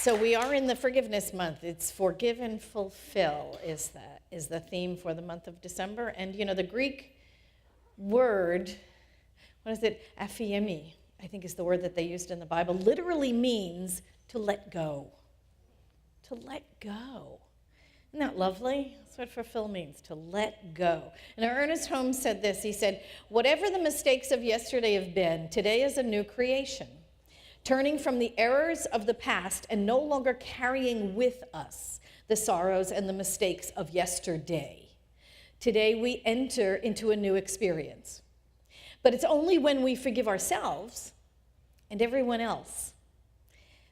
So we are in the forgiveness month. It's forgive and fulfill is the theme for the month of December. And you know, the Greek word, what is it? Aphiemi, I think is the word that they used in the Bible, literally means to let go. To let go. Isn't that lovely? That's what fulfill means, to let go. And Ernest Holmes said this. He said, whatever the mistakes of yesterday have been, today is a new creation. Turning from the errors of the past and no longer carrying with us the sorrows and the mistakes of yesterday. Today we enter into a new experience. But it's only when we forgive ourselves and everyone else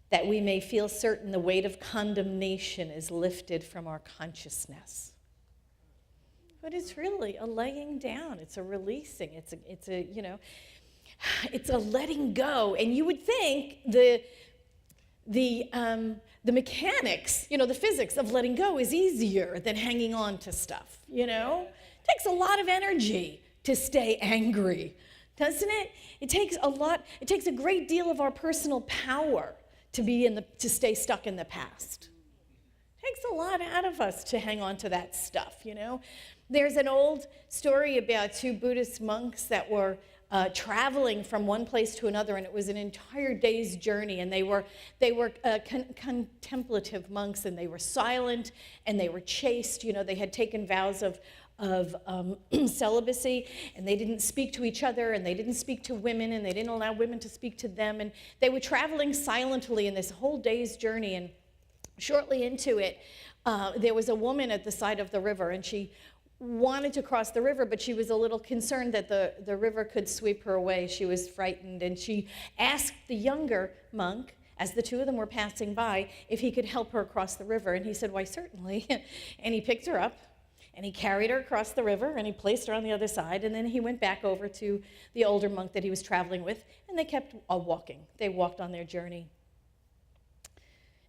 that we may feel certain the weight of condemnation is lifted from our consciousness. But it's really a laying down. It's a releasing. It's a it's a letting go. And you would think the mechanics, the physics of letting go is easier than hanging on to stuff, It takes a lot of energy to stay angry, doesn't it? It takes a great deal of our personal power to stay stuck in the past. It takes a lot out of us to hang on to that stuff, There's an old story about two Buddhist monks that were traveling from one place to another, and it was an entire day's journey, and they were contemplative monks, and they were silent, and they were chaste. They had taken vows of celibacy, and they didn't speak to each other, and they didn't speak to women, and they didn't allow women to speak to them, and they were traveling silently in this whole day's journey. And shortly into it, there was a woman at the side of the river, and she wanted to cross the river, but she was a little concerned that the river could sweep her away. She was frightened, and she asked the younger monk, as the two of them were passing by, if he could help her across the river. And he said, why, certainly. And he picked her up, and he carried her across the river, and he placed her on the other side, and then he went back over to the older monk that he was traveling with, and they kept walking. They walked on their journey.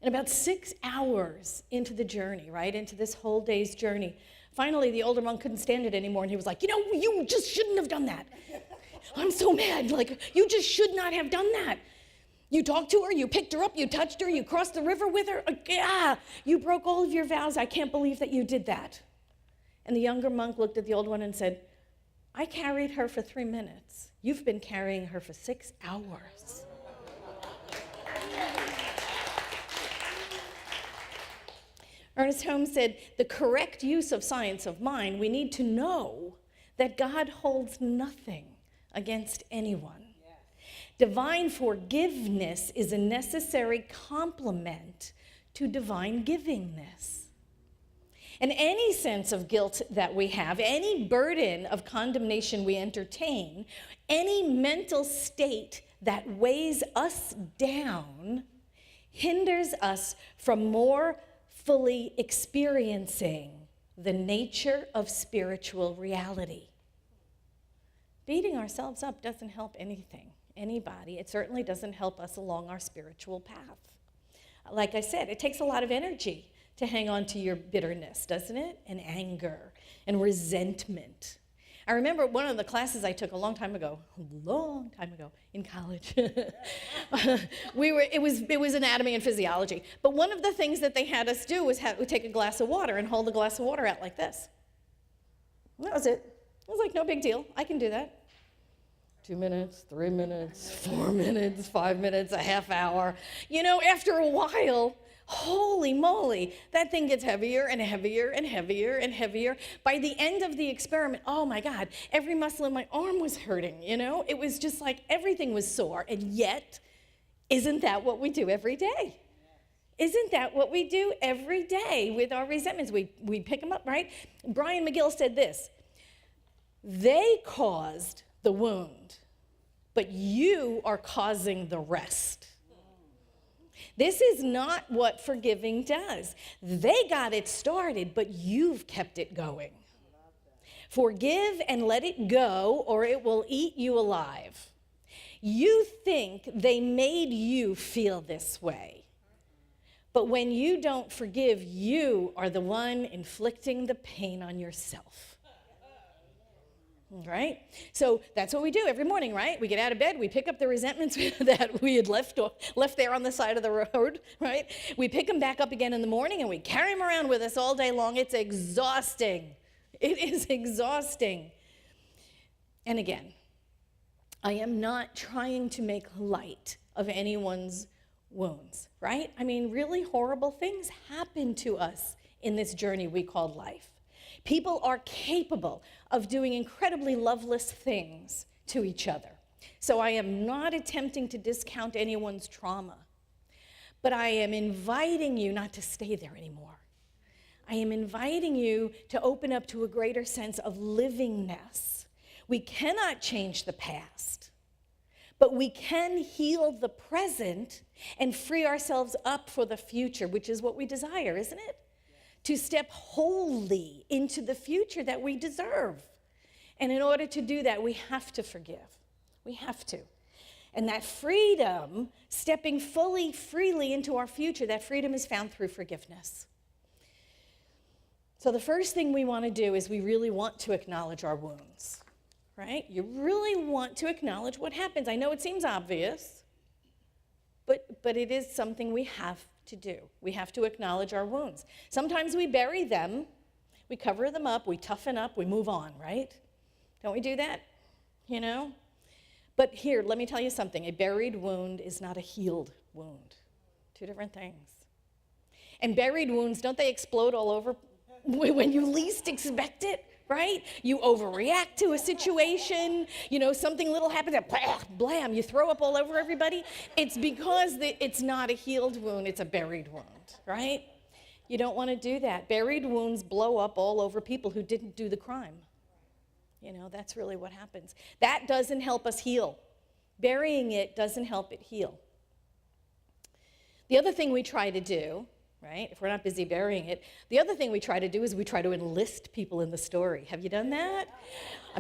And about 6 hours into the journey, right, into this whole day's journey, finally the older monk couldn't stand it anymore, and he was like, you just shouldn't have done that. I'm so mad. You just should not have done that. You talked to her, you picked her up, you touched her, you crossed the river with her. You broke all of your vows. I can't believe that you did that. And the younger monk looked at the old one and said, I carried her for 3 minutes. You've been carrying her for 6 hours. Ernest Holmes said, the correct use of science of mind, we need to know that God holds nothing against anyone. Yes. Divine forgiveness is a necessary complement to divine givingness. And any sense of guilt that we have, any burden of condemnation we entertain, any mental state that weighs us down hinders us from more fully experiencing the nature of spiritual reality. Beating ourselves up doesn't help anybody. It certainly doesn't help us along our spiritual path. Like I said, it takes a lot of energy to hang on to your bitterness, doesn't it? And anger and resentment. I remember one of the classes I took a long time ago in college. It was anatomy and physiology. But one of the things that they had us do was take a glass of water and hold the glass of water out like this. And that was it. It was like no big deal. I can do that. 2 minutes, 3 minutes, 4 minutes, 5 minutes, a half hour. After a while, holy moly, that thing gets heavier and heavier and heavier and heavier. By the end of the experiment, oh my God, every muscle in my arm was hurting, It was just like everything was sore. And yet, isn't that what we do every day? Isn't that what we do every day with our resentments? We pick them up, right? Brian McGill said this, they caused the wound, but you are causing the rest. This is not what forgiving does. They got it started, but you've kept it going. Forgive and let it go, or it will eat you alive. You think they made you feel this way. But when you don't forgive, you are the one inflicting the pain on yourself. right? So that's what we do every morning, right? We get out of bed, we pick up the resentments that we had left there on the side of the road, right? We pick them back up again in the morning and we carry them around with us all day long. It's exhausting. It is exhausting. And again, I am not trying to make light of anyone's wounds, right? I mean, really horrible things happen to us in this journey we call life. People are capable of doing incredibly loveless things to each other. So I am not attempting to discount anyone's trauma, but I am inviting you not to stay there anymore. I am inviting you to open up to a greater sense of livingness. We cannot change the past, but we can heal the present and free ourselves up for the future, which is what we desire, isn't it? To step wholly into the future that we deserve. And in order to do that, we have to forgive. We have to. And that freedom, stepping freely into our future, that freedom is found through forgiveness. So the first thing we want to do is we really want to acknowledge our wounds, right? You really want to acknowledge what happens. I know it seems obvious, but it is something we have to do. We have to acknowledge our wounds. Sometimes we bury them, we cover them up, we toughen up, we move on, right? Don't we do that? You know? But here, let me tell you something. A buried wound is not a healed wound. Two different things. And buried wounds, don't they explode all over when you least expect it? Right? You overreact to a situation, you know, something little happens, and blam, you throw up all over everybody. It's because it's not a healed wound, it's a buried wound, right? You don't want to do that. Buried wounds blow up all over people who didn't do the crime. You know, that's really what happens. That doesn't help us heal. Burying it doesn't help it heal. The other thing we try to do, right, if we're not busy burying it, the other thing we try to do is we try to enlist people in the story. Have you done that?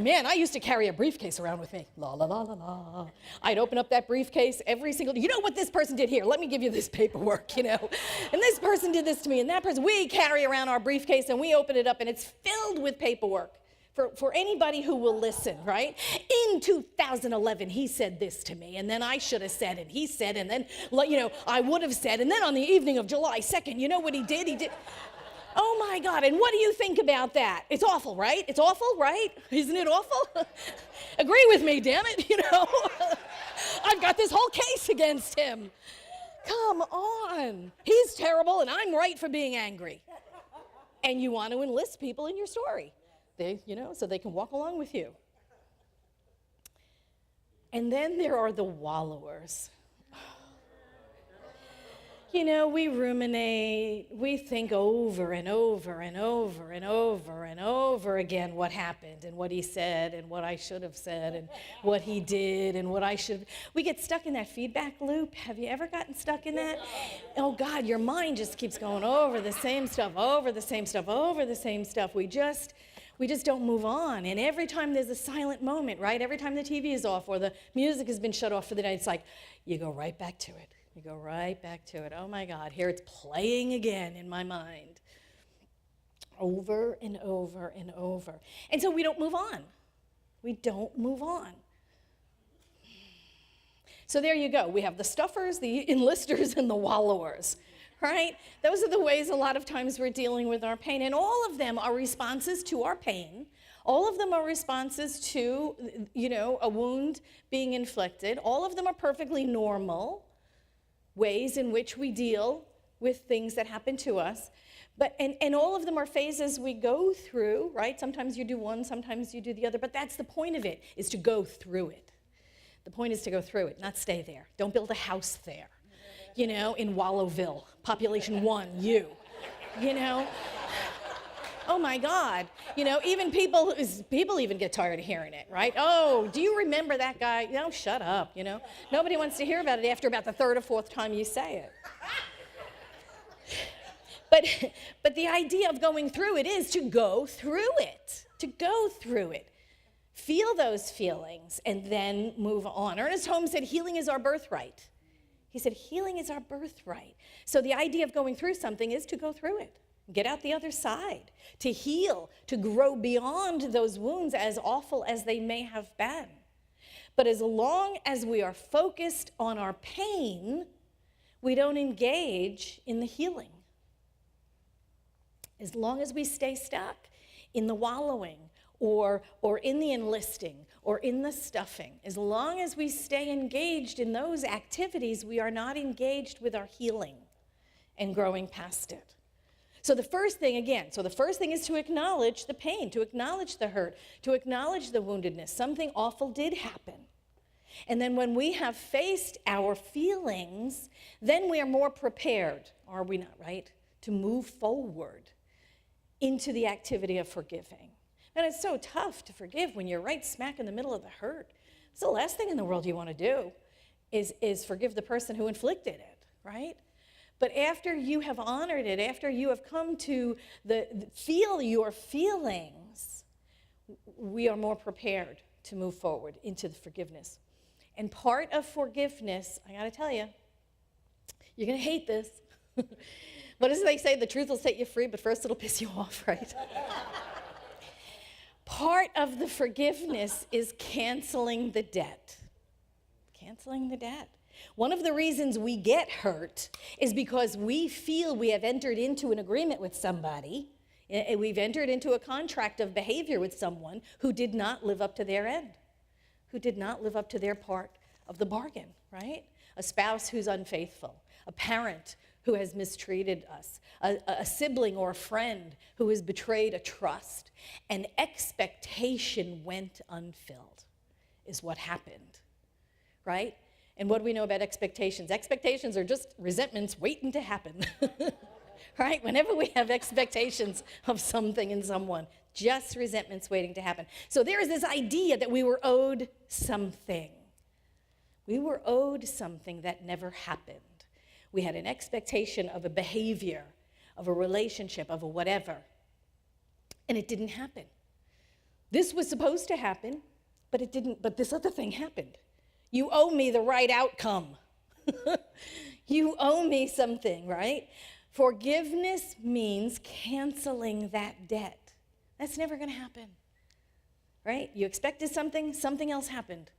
Man, I used to carry a briefcase around with me. La, la, la, la, la. I'd open up that briefcase every single day. You know what this person did here? Let me give you this paperwork, you know. And this person did this to me, and that person. We carry around our briefcase, and we open it up, and it's filled with paperwork. For anybody who will listen, right? In 2011, he said this to me, and then I should have said, and he said, and then, you know, I would have said, and then on the evening of July 2nd, you know what he did? He did, oh my God, and what do you think about that? It's awful, right? It's awful, right? Isn't it awful? Agree with me, damn it, you know? I've got this whole case against him. Come on. He's terrible, and I'm right for being angry. And you want to enlist people in your story. You know, so they can walk along with you. And then there are the wallowers. You know, we ruminate, we think over and over and over and over and over again what happened and what he said and what I should have said and what he did and what I should. We get stuck in that feedback loop. Have you ever gotten stuck in that? Oh God, your mind just keeps going over the same stuff, over the same stuff, over the same stuff. We just don't move on. And every time there's a silent moment, right? Every time the TV is off or the music has been shut off for the night, it's like, you go right back to it. You go right back to it. Oh my God, here it's playing again in my mind. Over and over and over. And so we don't move on. We don't move on. So there you go. We have the stuffers, the enlisters, and the wallowers. Right? Those are the ways a lot of times we're dealing with our pain. And all of them are responses to our pain. All of them are responses to, you know, a wound being inflicted. All of them are perfectly normal ways in which we deal with things that happen to us. And all of them are phases we go through, right? Sometimes you do one, sometimes you do the other. But that's the point of it, is to go through it. The point is to go through it, not stay there. Don't build a house there. You know, in Wallowville, population 1, you know. Oh my God, you know, even people even get tired of hearing it, right? Oh, do you remember that guy? No, shut up, you know. Nobody wants to hear about it after about the third or fourth time you say it. But the idea of going through it is to go through it, Feel those feelings and then move on. Ernest Holmes said, healing is our birthright. He said, healing is our birthright. So the idea of going through something is to go through it. get out the other side, to heal, to grow beyond those wounds, as awful as they may have been. But as long as we are focused on our pain, we don't engage in the healing. As long as we stay stuck in the wallowing or in the enlisting or in the stuffing, as long as we stay engaged in those activities, we are not engaged with our healing and growing past it. So the first thing is to acknowledge the pain, to acknowledge the hurt, to acknowledge the woundedness. Something awful did happen. And then when we have faced our feelings, then we are more prepared, are we not, right, to move forward into the activity of forgiving. And it's so tough to forgive when you're right smack in the middle of the hurt. It's the last thing in the world you want to do is forgive the person who inflicted it, right? But after you have honored it, after you have come to feel your feelings, we are more prepared to move forward into the forgiveness. And part of forgiveness, I got to tell you, you're going to hate this. What does they say? The truth will set you free, but first it'll piss you off, right? Part of the forgiveness is canceling the debt. Canceling the debt. One of the reasons we get hurt is because we feel we have entered into an agreement with somebody. We've entered into a contract of behavior with someone who did not live up to their end, who did not live up to their part of the bargain, right? A spouse who's unfaithful, a parent who has mistreated us, a sibling or a friend who has betrayed a trust. An expectation went unfilled is what happened, right? And what do we know about expectations? Expectations are just resentments waiting to happen, right? Whenever we have expectations of something in someone, just resentments waiting to happen. So there is this idea that we were owed something. We were owed something that never happened. We had an expectation of a behavior, of a relationship, of a whatever, and it didn't happen. This was supposed to happen, but it didn't, but this other thing happened. You owe me the right outcome. You owe me something, right? Forgiveness means canceling that debt. That's never going to happen, right? You expected something, something else happened.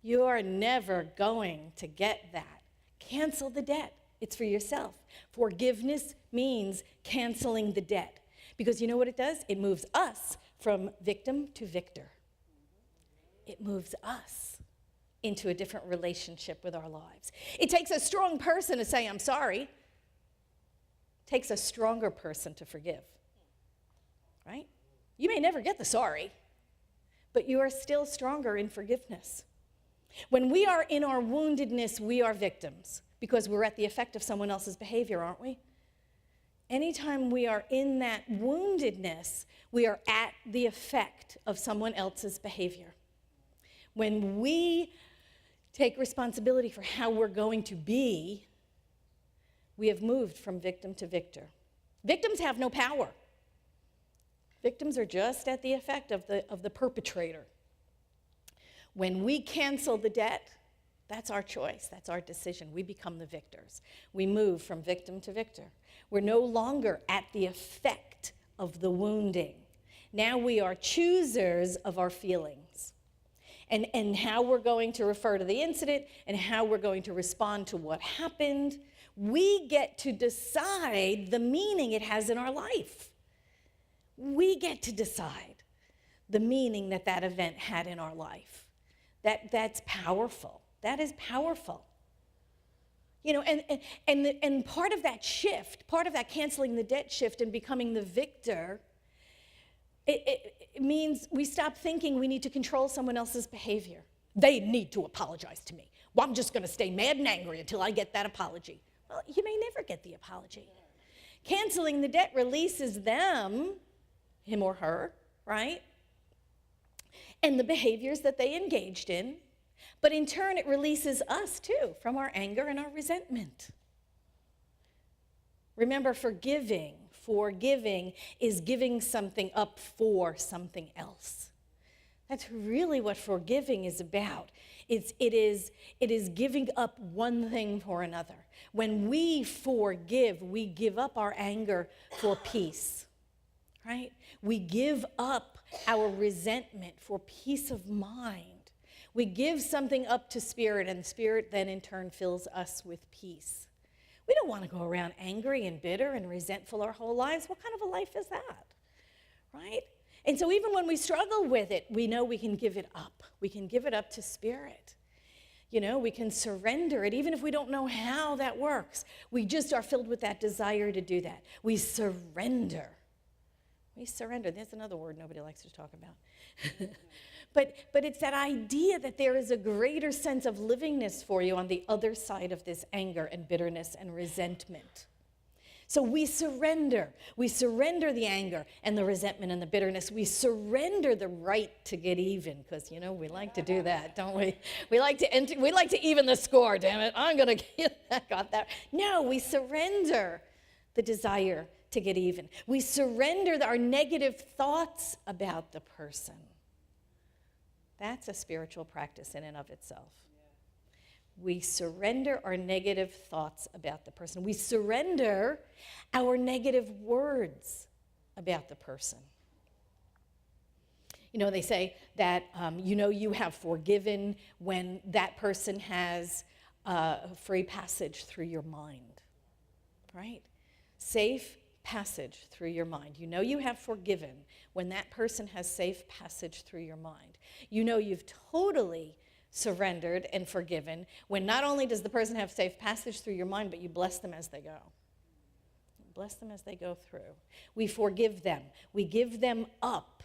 You are never going to get that. Cancel the debt. It's for yourself. Forgiveness means canceling the debt. Because you know what it does? It moves us from victim to victor. It moves us into a different relationship with our lives. It takes a strong person to say, I'm sorry. It takes a stronger person to forgive. Right? You may never get the sorry, but you are still stronger in forgiveness. When we are in our woundedness, we are victims because we're at the effect of someone else's behavior, aren't we? Anytime we are in that woundedness, we are at the effect of someone else's behavior. When we take responsibility for how we're going to be, we have moved from victim to victor. Victims have no power. Victims are just at the effect of the perpetrator. When we cancel the debt, that's our choice, that's our decision. We become the victors. We move from victim to victor. We're no longer at the effect of the wounding. Now we are choosers of our feelings and how we're going to refer to the incident and how we're going to respond to what happened. We get to decide the meaning it has in our life. We get to decide the meaning that event had in our life. That's powerful. That is powerful. You know, and part of that shift, part of that canceling the debt shift and becoming the victor, it means we stop thinking we need to control someone else's behavior. They need to apologize to me. Well, I'm just going to stay mad and angry until I get that apology. Well, you may never get the apology. Canceling the debt releases them, him or her, right? And the behaviors that they engaged in, but in turn it releases us too from our anger and our resentment. Remember, forgiving is giving something up for something else. That's really what forgiving is about. It is giving up one thing for another. When we forgive, we give up our anger for peace, right? We give up our resentment for peace of mind. We give something up to Spirit, and Spirit then in turn fills us with peace. We don't want to go around angry and bitter and resentful our whole lives. What kind of a life is that, right? And so even when we struggle with it, we know we can give it up. We can give it up to Spirit. You know, we can surrender it, even if we don't know how that works. We just are filled with that desire to do that. We surrender. We surrender. There's another word nobody likes to talk about. But it's that idea that there is a greater sense of livingness for you on the other side of this anger and bitterness and resentment. So we surrender. We surrender the anger and the resentment and the bitterness. We surrender the right to get even, because, you know, we like to do that, don't we? We like to even the score, damn it. I'm going to get that, got that. No, we surrender the desire to get even. We surrender our negative thoughts about the person. That's a spiritual practice in and of itself. We surrender our negative thoughts about the person. We surrender our negative words about the person. You know, they say that, you have forgiven when that person has free passage through your mind, right? Safe passage through your mind. You know you have forgiven when that person has safe passage through your mind. You know you've totally surrendered and forgiven when not only does the person have safe passage through your mind, but you bless them as they go. Bless them as they go through. We forgive them. We give them up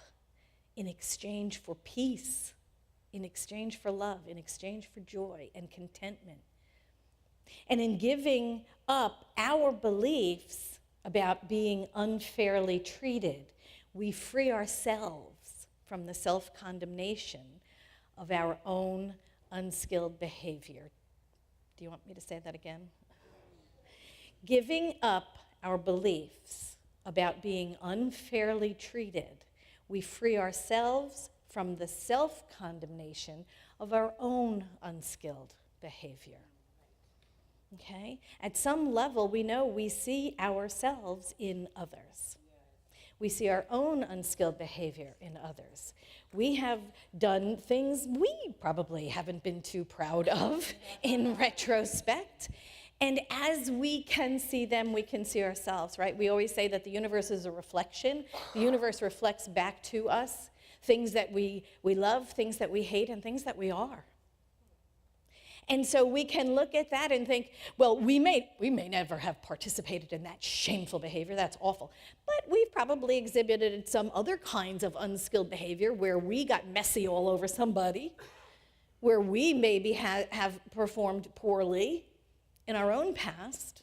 in exchange for peace, in exchange for love, in exchange for joy and contentment. And in giving up our beliefs about being unfairly treated, we free ourselves from the self-condemnation of our own unskilled behavior. Do you want me to say that again? Giving up our beliefs about being unfairly treated, we free ourselves from the self-condemnation of our own unskilled behavior. Okay? At some level, we know we see ourselves in others. We see our own unskilled behavior in others. We have done things we probably haven't been too proud of in retrospect. And as we can see them, we can see ourselves, right? We always say that the universe is a reflection. The universe reflects back to us things that we love, things that we hate, and things that we are. And so we can look at that and think, well, we may never have participated in that shameful behavior. That's awful. But we've probably exhibited some other kinds of unskilled behavior where we got messy all over somebody, where we maybe have performed poorly in our own past.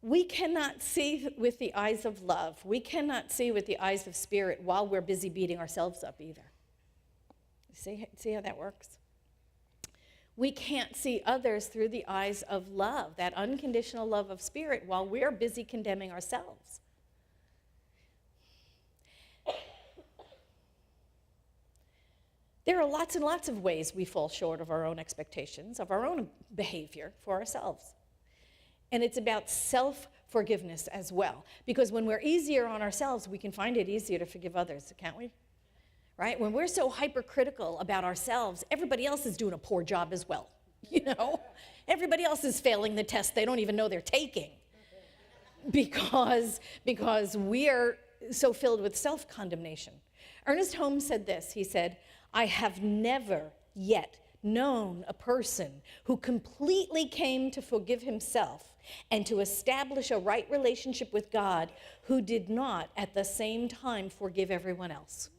We cannot see with the eyes of love. We cannot see with the eyes of Spirit while we're busy beating ourselves up either. See how that works? We can't see others through the eyes of love, that unconditional love of Spirit, while we're busy condemning ourselves. There are lots and lots of ways we fall short of our own expectations, of our own behavior for ourselves. And it's about self-forgiveness as well. Because when we're easier on ourselves, we can find it easier to forgive others, can't we? Right? When we're so hypercritical about ourselves, everybody else is doing a poor job as well. You know? Everybody else is failing the test they don't even know they're taking. Because we are so filled with self-condemnation. Ernest Holmes said this. He said, "I have never yet known a person who completely came to forgive himself and to establish a right relationship with God who did not at the same time forgive everyone else."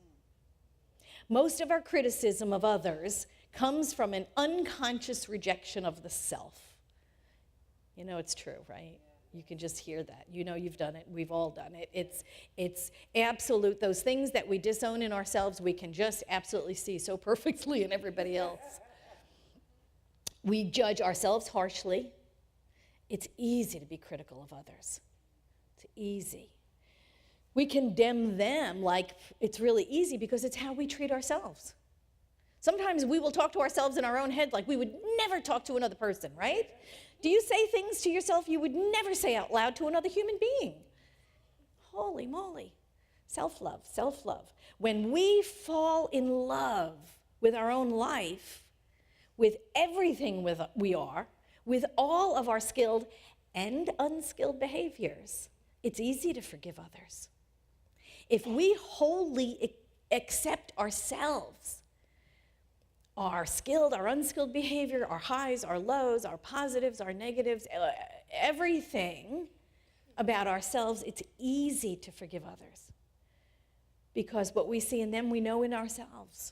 Most of our criticism of others comes from an unconscious rejection of the self. You know it's true, right? You can just hear that. You know you've done it. We've all done it. It's absolute. Those things that we disown in ourselves, we can just absolutely see so perfectly in everybody else. We judge ourselves harshly. It's easy to be critical of others. It's easy. We condemn them like it's really easy because it's how we treat ourselves. Sometimes we will talk to ourselves in our own head like we would never talk to another person, right? Do you say things to yourself you would never say out loud to another human being? Holy moly. Self-love, self-love. When we fall in love with our own life, with everything we are, with all of our skilled and unskilled behaviors, it's easy to forgive others. If we wholly accept ourselves, our skilled, our unskilled behavior, our highs, our lows, our positives, our negatives, everything about ourselves, it's easy to forgive others. Because what we see in them, we know in ourselves.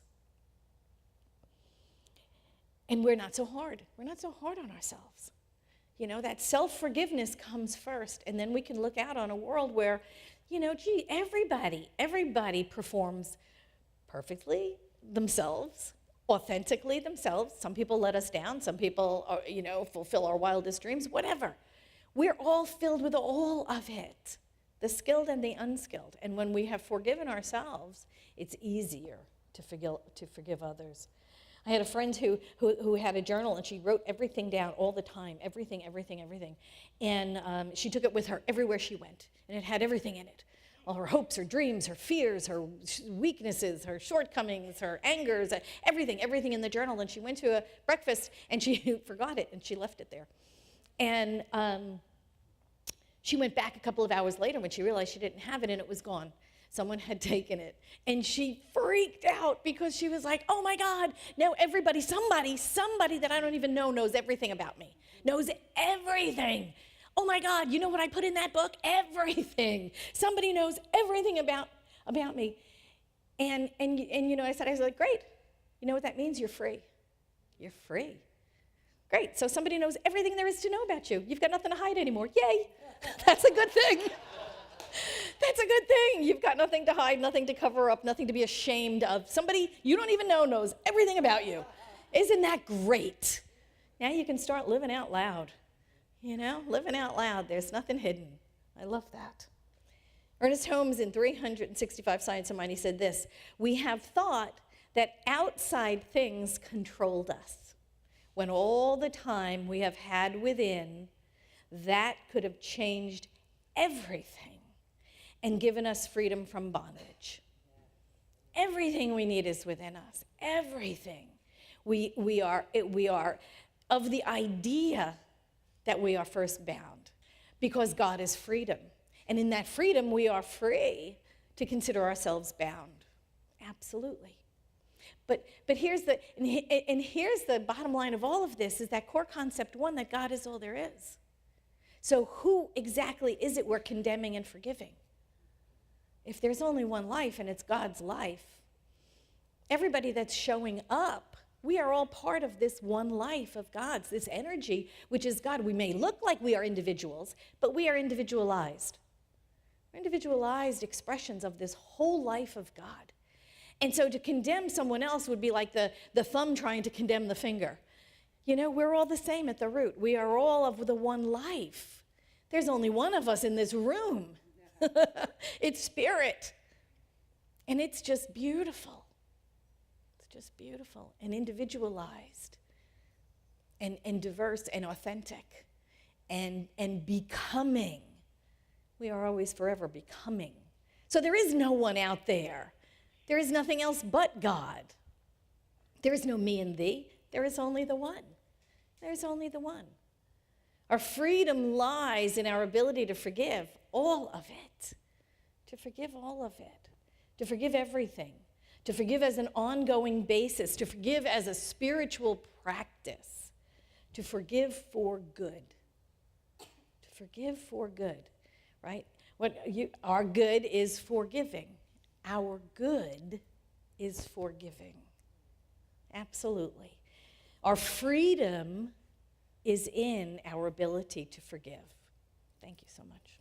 And we're not so hard. We're not so hard on ourselves. You know, that self-forgiveness comes first, and then we can look out on a world where, you know, gee, everybody performs perfectly themselves, authentically themselves. Some people let us down. Some people, are, you know, fulfill our wildest dreams, whatever. We're all filled with all of it, the skilled and the unskilled. And when we have forgiven ourselves, it's easier to forgive others. I had a friend who had a journal, and she wrote everything down all the time, everything. And she took it with her everywhere she went, and it had everything in it. All her hopes, her dreams, her fears, her weaknesses, her shortcomings, her angers, everything in the journal. And she went to a breakfast, and she forgot it, and she left it there. And she went back a couple of hours later when she realized she didn't have it, and it was gone. Someone had taken it, and she freaked out because she was like, oh my God, now everybody, somebody that I don't even know knows everything about me, knows everything. Oh my God, you know what I put in that book? Everything. Somebody knows everything about me. And you know, I was like, great. You know what that means? You're free. You're free. Great, so somebody knows everything there is to know about you. You've got nothing to hide anymore. Yay, that's a good thing. That's a good thing. You've got nothing to hide, nothing to cover up, nothing to be ashamed of. Somebody you don't even know knows everything about you. Isn't that great? Now you can start living out loud. You know, living out loud. There's nothing hidden. I love that. Ernest Holmes in 365 Science of Mind, he said this: we have thought that outside things controlled us, when all the time we have had within that could have changed everything and given us freedom from bondage. Everything we need is within us. Everything. We are of the idea that we are first bound, because God is freedom. And in that freedom, we are free to consider ourselves bound. Absolutely. But here's the bottom line of all of this, is that core concept one, that God is all there is. So who exactly is it we're condemning and forgiving? If there's only one life and it's God's life, everybody that's showing up, we are all part of this one life of God's, this energy, which is God. We may look like we are individuals, but we are individualized. We're individualized expressions of this whole life of God. And so to condemn someone else would be like the thumb trying to condemn the finger. You know, we're all the same at the root. We are all of the one life. There's only one of us in this room. It's spirit. And it's just beautiful. It's just beautiful and individualized and diverse and authentic and becoming. We are always forever becoming. So there is no one out there. There is nothing else but God. There is no me and thee. There is only the one. There's only the one. Our freedom lies in our ability to forgive all of it. To forgive all of it. To forgive everything. To forgive as an ongoing basis. To forgive as a spiritual practice. To forgive for good. To forgive for good, right? Our good is forgiving. Our good is forgiving. Absolutely. Our freedom is in our ability to forgive. Thank you so much.